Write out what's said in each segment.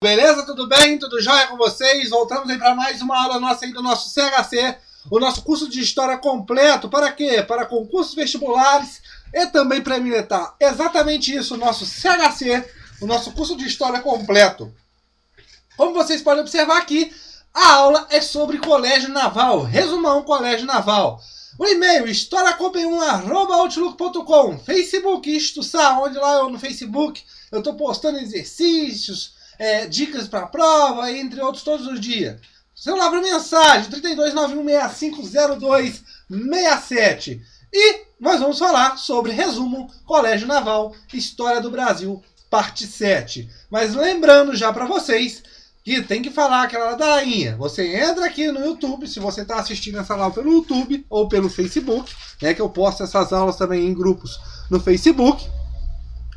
beleza? Tudo bem? Tudo jóia com vocês? Voltamos aí para mais uma aula nossa aí do nosso CHC, o nosso curso de História completo. Para quê? Para concursos vestibulares e também para militar. Exatamente isso, o nosso CHC, o nosso curso de História completo. Como vocês podem observar aqui, a aula é sobre Colégio Naval, resumão Colégio Naval. O e-mail, historiacop1@outlook.com. Facebook, Istuçá, onde lá eu no Facebook eu estou postando exercícios, dicas para prova, entre outros todos os dias. Celular para mensagem, 3291650267. E nós vamos falar sobre resumo Colégio Naval, História do Brasil, parte 7. Mas lembrando já para vocês que tem que falar aquela ladainha. Você entra aqui no YouTube, se você está assistindo essa aula pelo YouTube ou pelo Facebook, né, que eu posto essas aulas também em grupos no Facebook.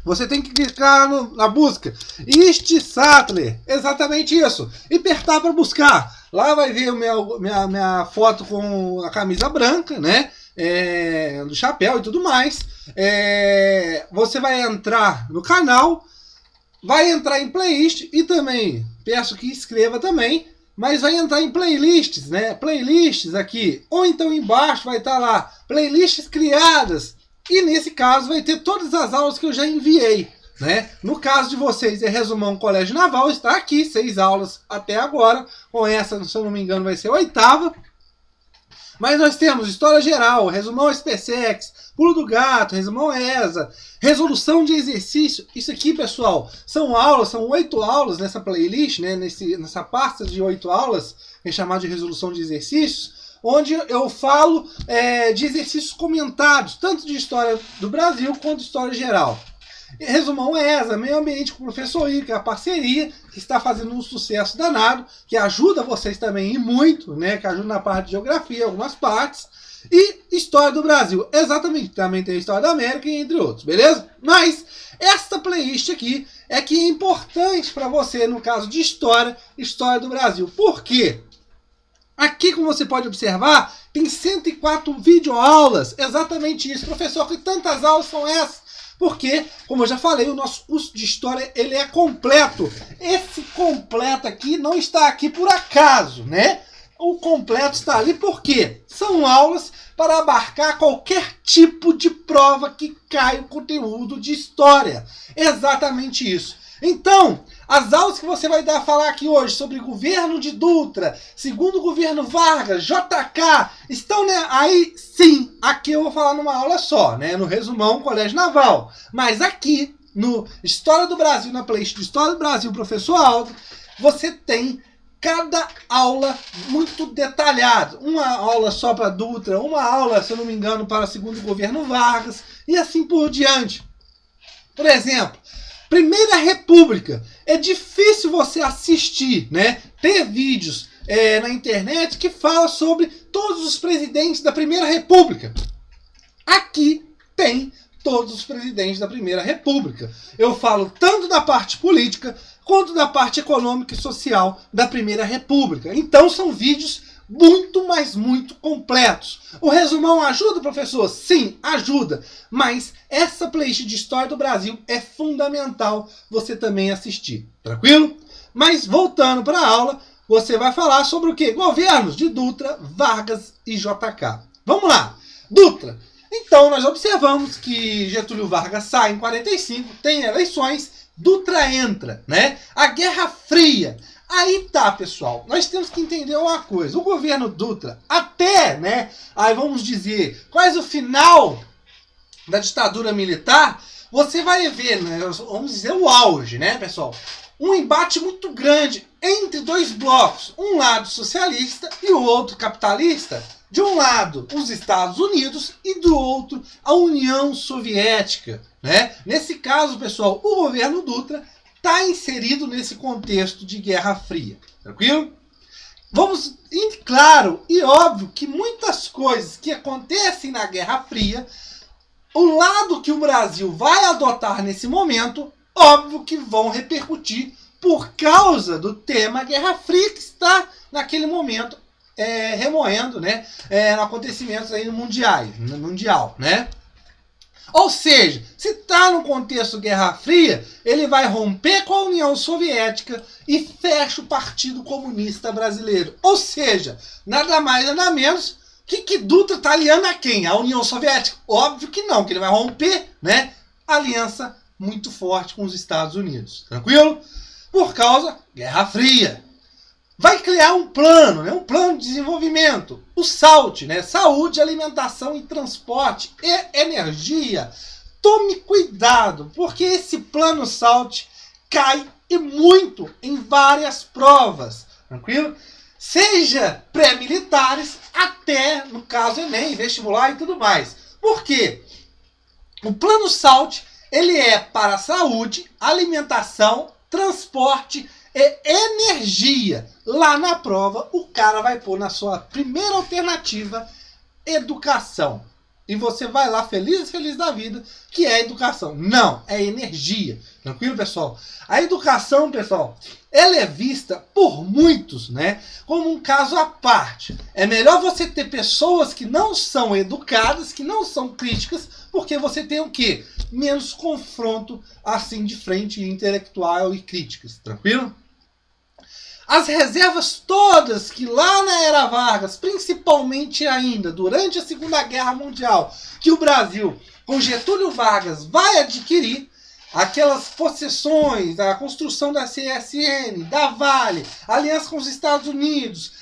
Você tem que clicar na busca Ist Sattler, exatamente isso, e apertar para buscar. Lá vai ver minha foto com a camisa branca, né, do chapéu e tudo mais. Você vai entrar no canal, vai entrar em playlist e também peço que escreva também, mas vai entrar em playlists, né? Playlists aqui, ou então embaixo vai estar lá, playlists criadas, e nesse caso vai ter todas as aulas que eu já enviei, né? No caso de vocês é resumão Colégio Naval, está aqui, 6 aulas até agora, com essa, se eu não me engano, vai ser a 8ª. Mas nós temos História Geral, Resumão SPSEX, Pulo do Gato, Resumão ESA, Resolução de Exercício. Isso aqui, pessoal, são aulas, são 8 aulas nessa playlist, né, nessa pasta de 8 aulas, que é chamada de Resolução de Exercícios, onde eu falo de exercícios comentados, tanto de História do Brasil quanto História Geral. Resumão ESA, Meio Ambiente com o Professor I, que é a parceria que está fazendo um sucesso danado, que ajuda vocês também e muito, né? Que ajuda na parte de geografia, algumas partes. E História do Brasil, exatamente, também tem a História da América, entre outros, beleza? Mas esta playlist aqui é que é importante para você, no caso de História do Brasil. Por quê? Aqui, como você pode observar, tem 104 videoaulas, exatamente isso. Professor, que tantas aulas são essas? Porque, como eu já falei, o nosso curso de História ele é completo. Esse completo aqui não está aqui por acaso, né? O completo está ali porque são aulas para abarcar qualquer tipo de prova que caia o conteúdo de História. Exatamente isso. Então, as aulas que você vai falar aqui hoje sobre governo de Dutra, segundo governo Vargas, JK, estão, né, aí sim, aqui eu vou falar numa aula só, né, no resumão Colégio Naval. Mas aqui, no História do Brasil, na playlist de História do Brasil, Professor Aldo, você tem cada aula muito detalhada. Uma aula só para Dutra, uma aula, se eu não me engano, para o segundo governo Vargas, e assim por diante. Por exemplo, Primeira República. É difícil você assistir, né? Ter vídeos na internet que falam sobre todos os presidentes da Primeira República. Aqui tem todos os presidentes da Primeira República. Eu falo tanto da parte política quanto da parte econômica e social da Primeira República. Então são vídeos muito, mas muito completos. O resumão ajuda, professor? Sim, ajuda. Mas essa playlist de História do Brasil é fundamental você também assistir. Tranquilo? Mas voltando para a aula, você vai falar sobre o quê? Governos de Dutra, Vargas e JK. Vamos lá. Dutra. Então, nós observamos que Getúlio Vargas sai em 45, tem eleições, Dutra entra, né? A Guerra Fria. Aí tá, pessoal, nós temos que entender uma coisa. O governo Dutra, até, né, aí vamos dizer, quase o final da ditadura militar, você vai ver, né, vamos dizer, o auge, né, pessoal? Um embate muito grande entre dois blocos, um lado socialista e o outro capitalista. De um lado, os Estados Unidos e do outro, a União Soviética, né? Nesse caso, pessoal, o governo Dutra está inserido nesse contexto de Guerra Fria. Tranquilo? Vamos, claro e óbvio que muitas coisas que acontecem na Guerra Fria, o lado que o Brasil vai adotar nesse momento, óbvio que vão repercutir por causa do tema Guerra Fria que está naquele momento remoendo, né, acontecimentos aí mundial, né? Ou seja, se está no contexto Guerra Fria, ele vai romper com a União Soviética e fecha o Partido Comunista Brasileiro. Ou seja, nada mais nada menos que Dutra está aliando a quem? A União Soviética? Óbvio que não, que ele vai romper, né? Aliança muito forte com os Estados Unidos. Tranquilo? Por causa Guerra Fria. Vai criar um plano, né? Um plano de desenvolvimento. O SALT, né? Saúde, alimentação e transporte e energia. Tome cuidado, porque esse plano SALT cai e muito em várias provas. Tranquilo? Seja pré-militares até, no caso, Enem, vestibular e tudo mais. Por quê? O plano SALT, ele é para saúde, alimentação, transporte e energia. Lá na prova, o cara vai pôr na sua primeira alternativa educação. E você vai lá feliz da vida, que é educação. Não, é energia. Tranquilo, pessoal? A educação, pessoal, ela é vista por muitos, né, como um caso à parte. É melhor você ter pessoas que não são educadas, que não são críticas, porque você tem o quê? Menos confronto assim de frente intelectual e críticas. Tranquilo? As reservas todas que lá na Era Vargas, principalmente ainda durante a Segunda Guerra Mundial, que o Brasil, com Getúlio Vargas, vai adquirir, aquelas possessões, a construção da CSN, da Vale, aliança com os Estados Unidos,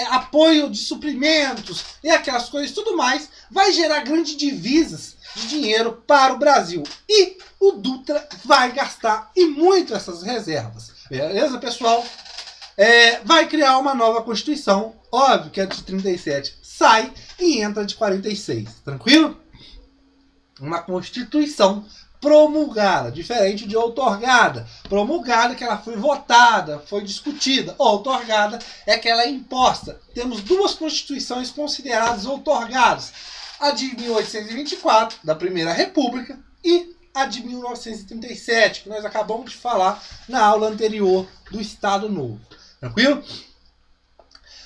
apoio de suprimentos e aquelas coisas tudo mais, vai gerar grandes divisas de dinheiro para o Brasil. E o Dutra vai gastar e muito essas reservas. Beleza, pessoal? Vai criar uma nova Constituição, óbvio que a de 37 sai e entra de 46, tranquilo? Uma Constituição promulgada, diferente de outorgada. Promulgada que ela foi votada, foi discutida. Outorgada é que ela é imposta. Temos duas Constituições consideradas outorgadas. A de 1824, da Primeira República, e a de 1937, que nós acabamos de falar na aula anterior do Estado Novo. Tranquilo?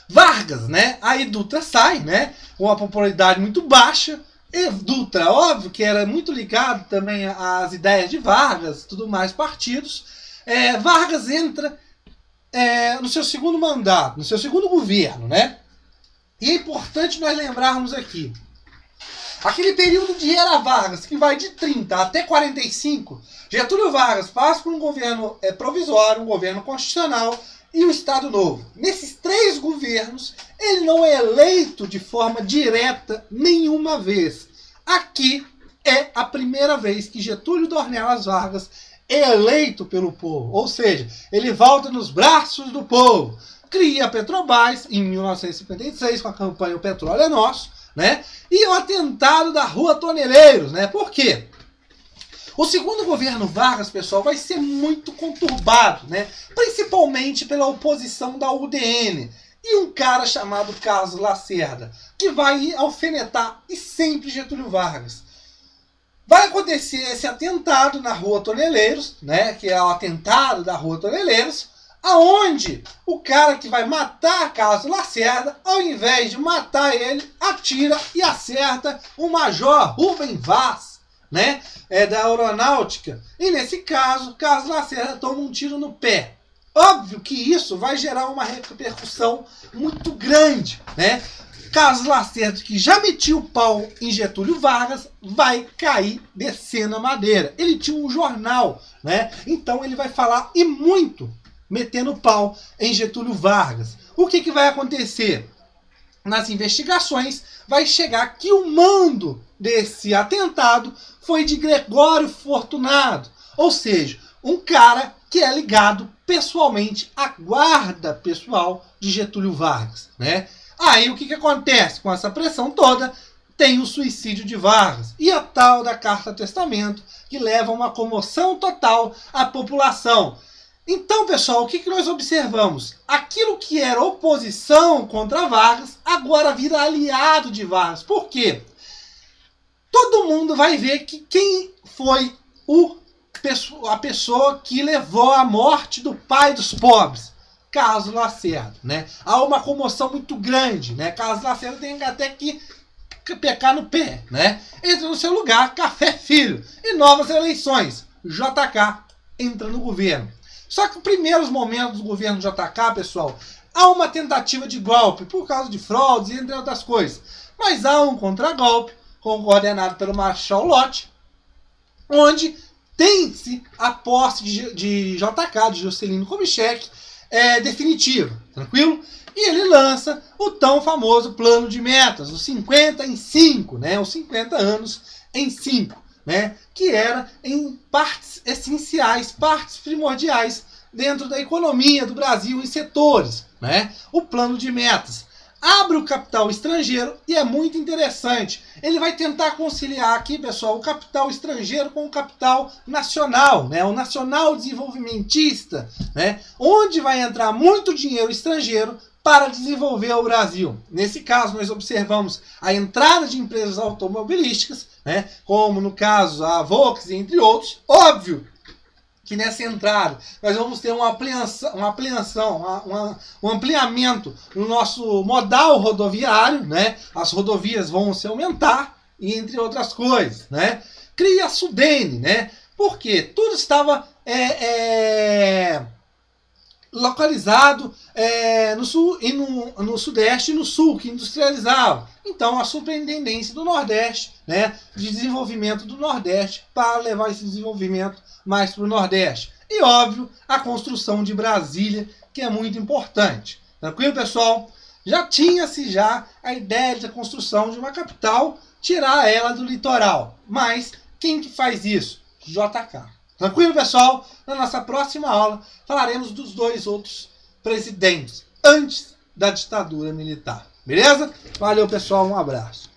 Vargas, né? Aí Dutra sai, né? Com uma popularidade muito baixa. E Dutra, óbvio que era muito ligado também às ideias de Vargas, tudo mais partidos. Vargas entra no seu segundo mandato, no seu segundo governo, né? E é importante nós lembrarmos aqui. Aquele período de Era Vargas, que vai de 30 até 45, Getúlio Vargas passa por um governo provisório, um governo constitucional, e o Estado Novo. Nesses 3 governos, ele não é eleito de forma direta nenhuma vez. Aqui é a primeira vez que Getúlio Dornelas Vargas é eleito pelo povo. Ou seja, ele volta nos braços do povo. Cria a Petrobras em 1956 com a campanha O Petróleo é Nosso, né? E o atentado da Rua Toneleiros, né? Por quê? O segundo governo Vargas, pessoal, vai ser muito conturbado, né? Principalmente pela oposição da UDN e um cara chamado Carlos Lacerda, que vai alfinetar e sempre Getúlio Vargas. Vai acontecer esse atentado na Rua Toneleiros, né? Que é o atentado da Rua Toneleiros, aonde o cara que vai matar Carlos Lacerda, ao invés de matar ele, atira e acerta o Major Rubem Vaz, né? Da aeronáutica. E nesse caso, Carlos Lacerda toma um tiro no pé. Óbvio que isso vai gerar uma repercussão muito grande, né? Carlos Lacerda, que já metia o pau em Getúlio Vargas, vai cair descendo a madeira. Ele tinha um jornal, né? Então ele vai falar e muito metendo o pau em Getúlio Vargas. O que vai acontecer? Nas investigações, vai chegar que o mando desse atentado foi de Gregório Fortunado. Ou seja, um cara que é ligado pessoalmente à guarda pessoal de Getúlio Vargas, né? Aí o que acontece? Com essa pressão toda, tem o suicídio de Vargas. E a tal da Carta Testamento, que leva a uma comoção total à população. Então, pessoal, o que nós observamos? Aquilo que era oposição contra Vargas, agora vira aliado de Vargas. Por quê? Todo mundo vai ver que quem foi a pessoa que levou à morte do pai dos pobres. Carlos Lacerda, né? Há uma comoção muito grande, né? Carlos Lacerda tem até que pecar no pé, né? Entra no seu lugar Café Filho e novas eleições. JK entra no governo. Só que nos primeiros momentos do governo JK, pessoal, há uma tentativa de golpe por causa de fraudes e entre outras coisas. Mas há um contragolpe coordenado pelo Marechal Lott, onde tem-se a posse de JK, de Juscelino Kubitschek, definitiva, tranquilo? E ele lança o tão famoso plano de metas, os 50 em 5, né? Os 50 anos em 5, né? Que era em partes essenciais, partes primordiais dentro da economia do Brasil em setores, né? O plano de metas abre o capital estrangeiro e é muito interessante. Ele vai tentar conciliar aqui, pessoal, o capital estrangeiro com o capital nacional, né? O nacional desenvolvimentista, né? Onde vai entrar muito dinheiro estrangeiro para desenvolver o Brasil. Nesse caso, nós observamos a entrada de empresas automobilísticas, né? Como no caso a Volkswagen, entre outros. Óbvio que nessa entrada nós vamos ter um ampliamento no nosso modal rodoviário, né? As rodovias vão se aumentar, e entre outras coisas, né? Cria a Sudene, né? Porque tudo estava localizado no sul e no sudeste e no sul, que industrializava. Então, a superintendência do Nordeste, né, de desenvolvimento do Nordeste, para levar esse desenvolvimento mais para o Nordeste. E, óbvio, a construção de Brasília, que é muito importante. Tranquilo, pessoal? Já tinha-se a ideia da construção de uma capital, tirar ela do litoral. Mas quem que faz isso? JK. Tranquilo, pessoal? Na nossa próxima aula falaremos dos 2 outros presidentes antes da ditadura militar. Beleza? Valeu, pessoal. Um abraço.